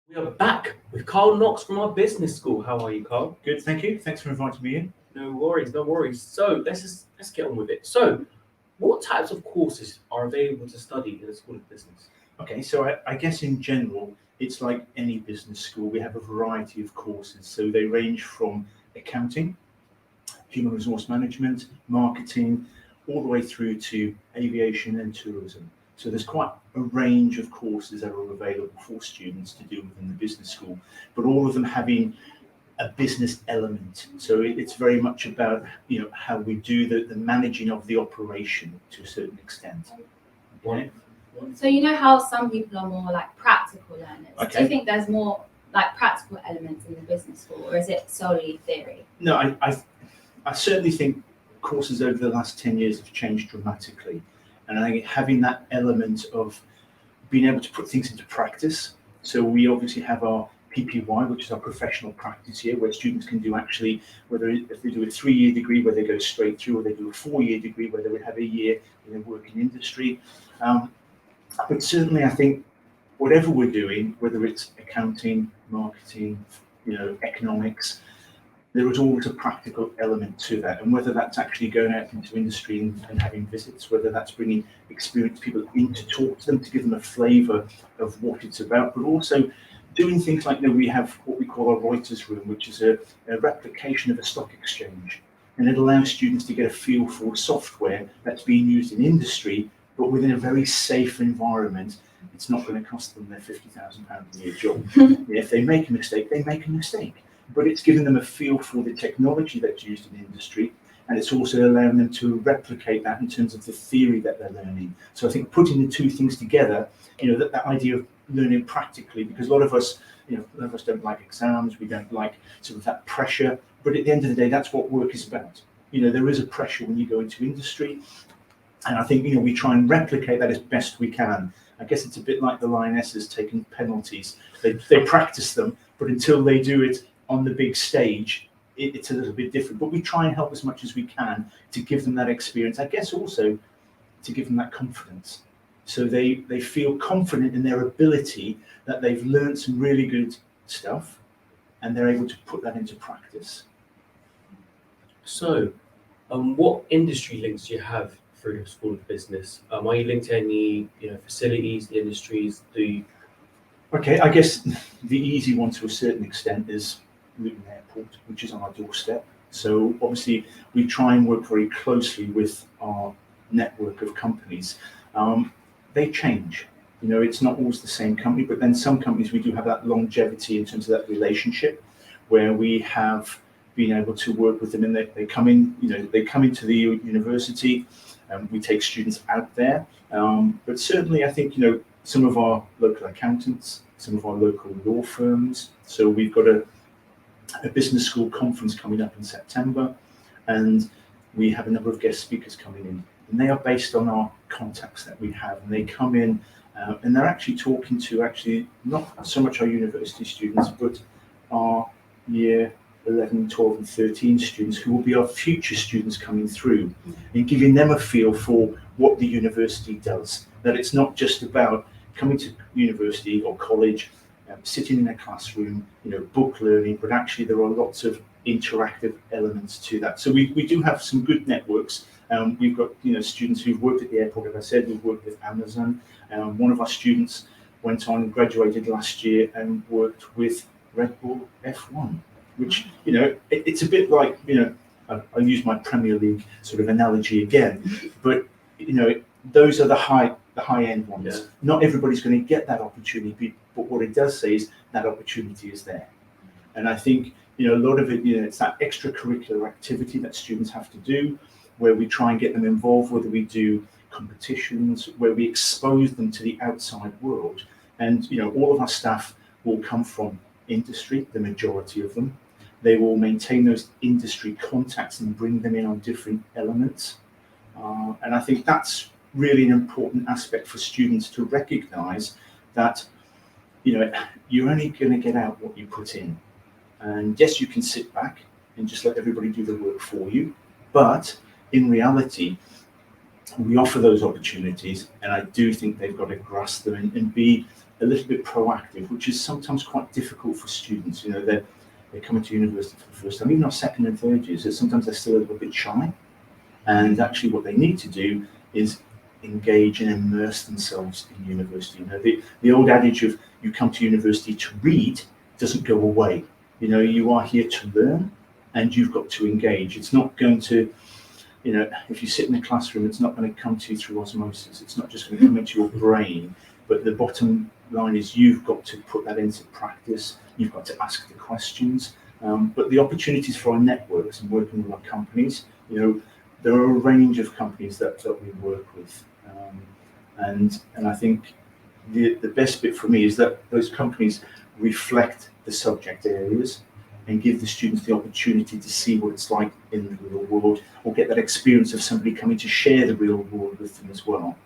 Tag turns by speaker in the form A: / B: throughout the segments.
A: We are back with Carl Knox from our business school. How are you, Carl?
B: Good, thank you. Thanks for inviting me in.
A: No worries, no worries. So let's get on with it. So, what types of courses are available to study in the School of Business?
B: Okay, so I guess in general, it's like any business school. We have a variety of courses. So they range from accounting, human resource management, marketing, all the way through to aviation and tourism. So there's quite a range of courses that are available for students to do within the business school, but all of them having a business element. So it's very much about how we do the managing of the operation to a certain extent. Okay.
C: So you know how some people are more like practical learners.
B: Okay.
C: Do you think there's more like practical elements in the business school, or is it solely theory?
B: No, I certainly think courses over the last 10 years have changed dramatically. And I think having that element of being able to put things into practice. So we obviously have our PPY, which is our professional practice year, where students can do actually, whether if they do a 3-year degree where they go straight through, or they do a 4-year degree where they would have a year where they work in industry. But certainly I think whatever we're doing, whether it's accounting, marketing, economics, there is always a practical element to that. And whether that's actually going out into industry and having visits, whether that's bringing experienced people in to talk to them, to give them a flavour of what it's about, but also doing things like we have what we call a writer's room, which is a replication of a stock exchange. And it allows students to get a feel for software that's being used in industry, but within a very safe environment. It's not going to cost them their £50,000 a year job. If they make a mistake, they make a mistake. But it's giving them a feel for the technology that's used in industry, and it's also allowing them to replicate that in terms of the theory that they're learning. So I think putting the two things together, that idea of learning practically, because a lot of us don't like exams, we don't like sort of that pressure, but at the end of the day, that's what work is about. There is a pressure when you go into industry, and I think we try and replicate that as best we can. I guess it's a bit like the Lionesses taking penalties. They practice them, but until they do it on the big stage, it's a little bit different. But we try and help as much as we can to give them that experience. I guess also to give them that confidence. So they feel confident in their ability, that they've learned some really good stuff and they're able to put that into practice.
A: So, what industry links do you have through the School of Business? Are you linked to any facilities, the industries?
B: Okay, I guess the easy one to a certain extent is Luton Airport, which is on our doorstep. So obviously we try and work very closely with our network of companies. They change. It's not always the same company, but then some companies we do have that longevity in terms of that relationship, where we have been able to work with them, and they come in. They come into the university, and we take students out there. But certainly, I think some of our local accountants, some of our local law firms. So we've got a business school conference coming up in September, and we have a number of guest speakers coming in, and they are based on our contacts that we have, and they come in and they're actually talking to not so much our university students, but our year 11, 12 and 13 students, who will be our future students coming through, and giving them a feel for what the university does. That it's not just about coming to university or college, sitting in a classroom, book learning, but actually there are lots of interactive elements to that. So we do have some good networks. We've got students who've worked at the airport, as I said. We've worked with Amazon. One of our students went on and graduated last year and worked with Red Bull F1, which it's a bit like I'll use my Premier League sort of analogy again, but those are the high end ones. Yeah. Not everybody's going to get that opportunity, but what it does say is that opportunity is there. And I think a lot of it, it's that extracurricular activity that students have to do, where we try and get them involved, whether we do competitions, where we expose them to the outside world. And all of our staff will come from industry, the majority of them. They will maintain those industry contacts and bring them in on different elements. And I think that's really an important aspect for students to recognise, that you're only going to get out what you put in. And yes, you can sit back and just let everybody do the work for you, but in reality, we offer those opportunities, and I do think they've got to grasp them and be a little bit proactive, which is sometimes quite difficult for students. You know, they're coming to university for the first time, even our second and third years, sometimes they're still a little bit shy. And actually what they need to do is engage and immerse themselves in university. You know, the old adage of you come to university to read doesn't go away. You know, you are here to learn and you've got to engage. It's not going to, you know, if you sit in a classroom, it's not going to come to you through osmosis. It's not just going to come into your brain. But the bottom line is you've got to put that into practice. You've got to ask the questions. But the opportunities for our networks and working with our companies, you know, there are a range of companies that we work with. And I think the best bit for me is that those companies reflect the subject areas and give the students the opportunity to see what it's like in the real world, or get that experience of somebody coming to share the real world with them as well.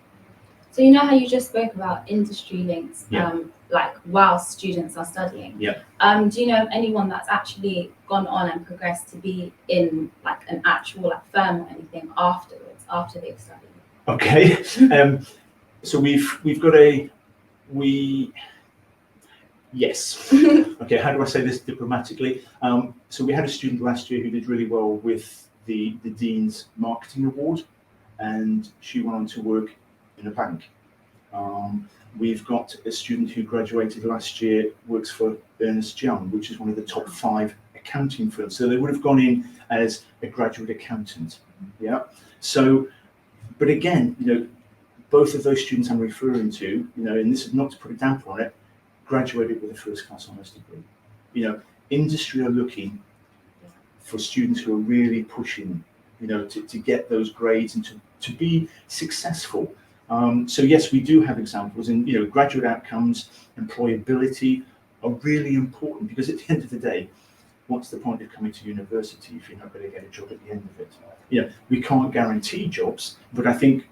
C: So you know how you just spoke about industry links,
B: Yeah.
C: like while students are studying.
B: Yeah.
C: Do you know of anyone that's actually gone on and progressed to be in like an actual like firm or anything afterwards, after they've studied?
B: Okay. So we've got yes. Okay, how do I say this diplomatically? So we had a student last year who did really well with the Dean's Marketing Award, and she went on to work in a bank. We've got a student who graduated last year, works for Ernst Young, which is one of the top 5 accounting firms. So they would have gone in as a graduate accountant. Yeah. So, but again, you know, both of those students I'm referring to, you know, and this is not to put a damper on it, graduated with a first-class honours degree. You know, industry are looking for students who are really pushing, you know, to get those grades and to be successful. So yes, we do have examples, and you know, graduate outcomes, employability are really important, because at the end of the day, what's the point of coming to university if you're not going to get a job at the end of it? You know, we can't guarantee jobs, but I think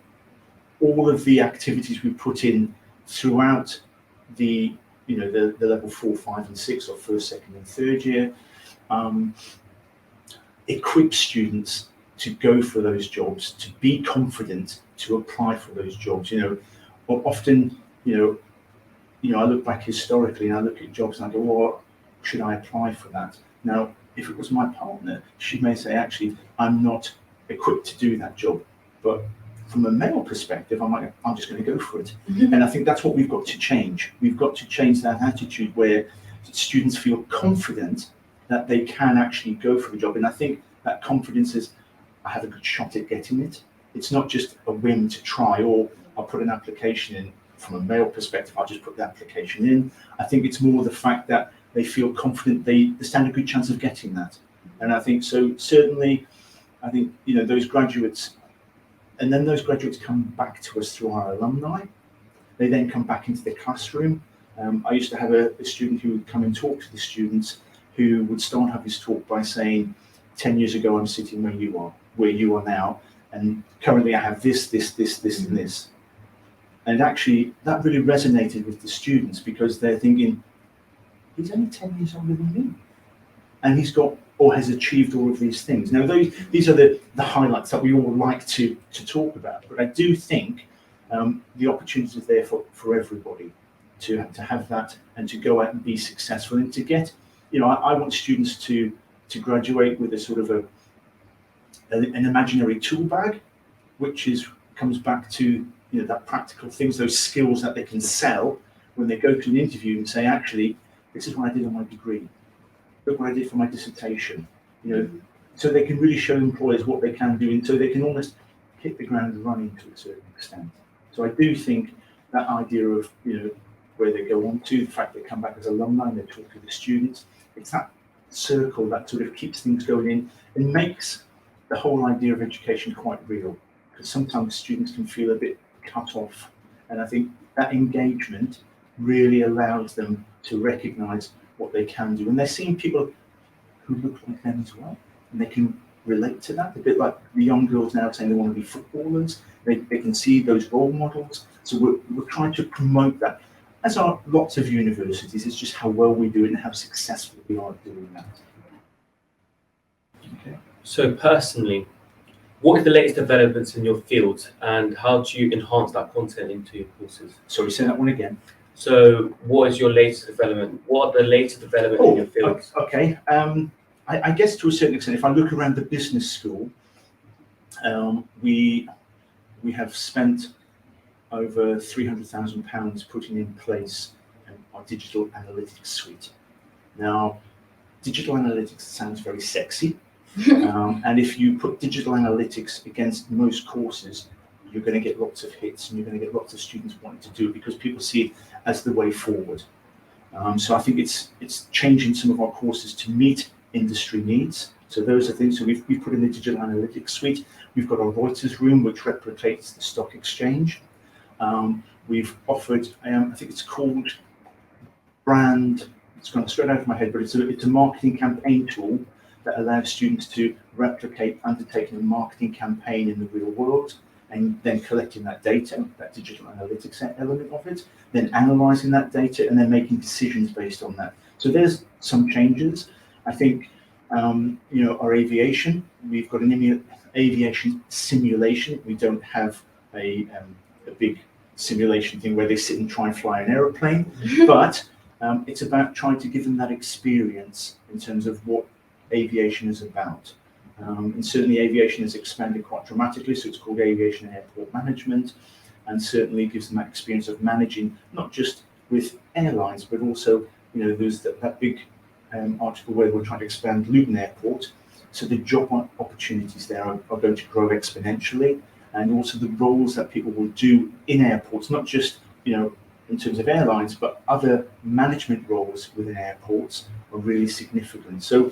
B: all of the activities we put in throughout the, you know, the level 4, 5, and 6, or first, second, and third year, equips students to go for those jobs, to be confident, to apply for those jobs. You know, often, you know, I look back historically and I look at jobs and I go, well, should I apply for that? Now, if it was my partner, she may say, actually, I'm not equipped to do that job. But from a male perspective, I'm just going to go for it. Mm-hmm. And I think that's what we've got to change. We've got to change that attitude where students feel confident that they can actually go for the job. And I think that confidence is, I have a good shot at getting it. It's not just a whim to try, or I'll put an application in. From a male perspective, I'll just put the application in. I think it's more the fact that they feel confident they stand a good chance of getting that. And I think so, certainly, I think, you know, those graduates, and then those graduates come back to us through our alumni. They then come back into the classroom. I used to have a student who would come and talk to the students, who would start off his talk by saying, 10 years ago, I'm sitting where you are now, and currently I have this, and this. And actually, that really resonated with the students, because they're thinking, he's only 10 years older than me, and he's got or has achieved all of these things. Now, these are the highlights that we all like to talk about. But I do think the opportunity is there for everybody to have that, and to go out and be successful, and to get, you know, I want students to graduate with a sort of an imaginary tool bag, which comes back to, you know, that practical things, those skills that they can sell when they go to an interview and say, actually, this is what I did on my degree. Look what I did for my dissertation. You know, so they can really show employers what they can do, and so they can almost hit the ground running to a certain extent. So I do think that idea of, you know, where they go on to, the fact they come back as alumni and they talk to the students, it's that circle that sort of keeps things going in and makes the whole idea of education quite real, because sometimes students can feel a bit cut off, and I think that engagement really allows them to recognise what they can do, and they're seeing people who look like them as well, and they can relate to that, a bit like the young girls now saying they want to be footballers. They can see those role models, so we're trying to promote that, as are lots of universities. It's just how well we do it and how successful we are doing that. Okay.
A: So personally, what are the latest developments in your field, and how do you enhance that content into your courses?
B: Sorry, say that one again.
A: So what is your latest development? What are the latest development in your field?
B: Okay. I guess to a certain extent, if I look around the business school, we have spent over £300,000 putting in place our digital analytics suite. Now, digital analytics sounds very sexy, and if you put digital analytics against most courses, you're going to get lots of hits, and you're going to get lots of students wanting to do it because people see it as the way forward. So I think it's changing some of our courses to meet industry needs. So those are things. So we've put in the digital analytics suite. We've got our Reuters room, which replicates the stock exchange. We've offered, I think it's called Brand. It's gone straight out of my head, but it's a marketing campaign tool that allows students to replicate undertaking a marketing campaign in the real world, and then collecting that data, that digital analytics element of it, then analysing that data, and then making decisions based on that. So there's some changes. I think, our aviation, we've got an aviation simulation. We don't have a big simulation thing where they sit and try and fly an aeroplane, but it's about trying to give them that experience in terms of what aviation is about. And certainly aviation has expanded quite dramatically, so it's called Aviation and Airport Management, and certainly gives them that experience of managing not just with airlines, but also, there's that big article where we're trying to expand Luton Airport. So the job opportunities there are going to grow exponentially, and also the roles that people will do in airports, not just, in terms of airlines, but other management roles within airports are really significant. So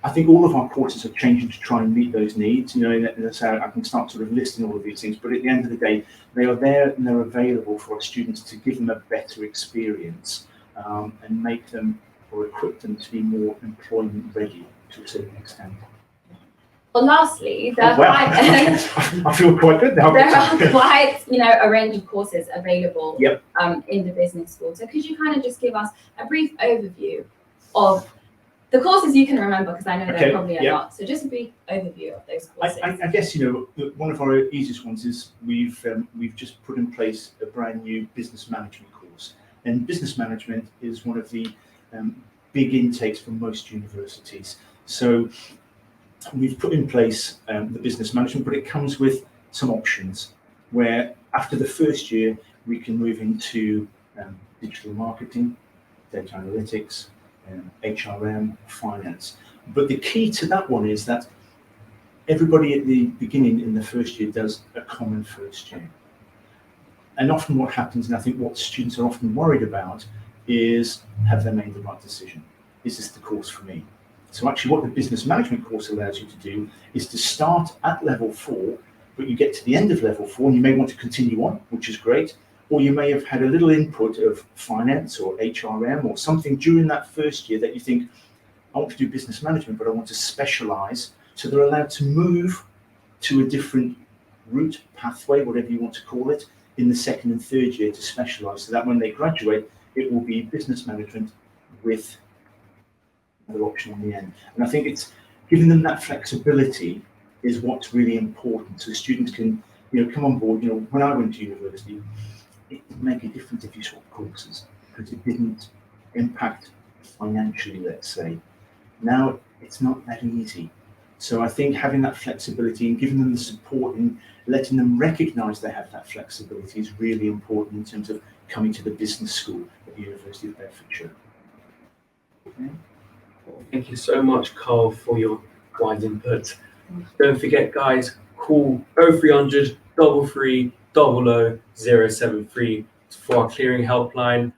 B: I think all of our courses are changing to try and meet those needs. So I can start sort of listing all of these things, but at the end of the day, they are there and they're available for our students to give them a better experience, and make them or equip them to be more employment ready to a certain extent.
C: Well, lastly,
B: I feel quite good now.
C: There are quite, a range of courses available
B: Yep.
C: In the business school. So could you kind of just give us a brief overview of the courses you can remember, because I know there are probably a lot. So just a brief overview of those courses.
B: I guess, one of our easiest ones is we've just put in place a brand new business management course. And business management is one of the big intakes for most universities. So we've put in place the business management, but it comes with some options where after the first year, we can move into digital marketing, data analytics, HRM, finance. But the key to that one is that everybody at the beginning in the first year does a common first year. And often what happens, and I think what students are often worried about, is have they made the right decision? Is this the course for me? So actually what the business management course allows you to do is to start at level 4, but you get to the end of level 4 and you may want to continue on, which is great, or you may have had a little input of finance or HRM or something during that first year that you think, I want to do business management, but I want to specialize. So they're allowed to move to a different route, pathway, whatever you want to call it, in the second and third year to specialize, so that when they graduate, it will be business management with another option on the end. And I think it's giving them that flexibility is what's really important, so students can come on board. When I went to university, it didn't make a difference if you swapped courses because it didn't impact financially, let's say. Now it's not that easy. So I think having that flexibility and giving them the support and letting them recognise they have that flexibility is really important in terms of coming to the business school at the University of Bedfordshire. Okay.
A: Thank you so much, Carl, for your wise input. Don't forget, guys, call 0300 33 00 073 for our clearing helpline.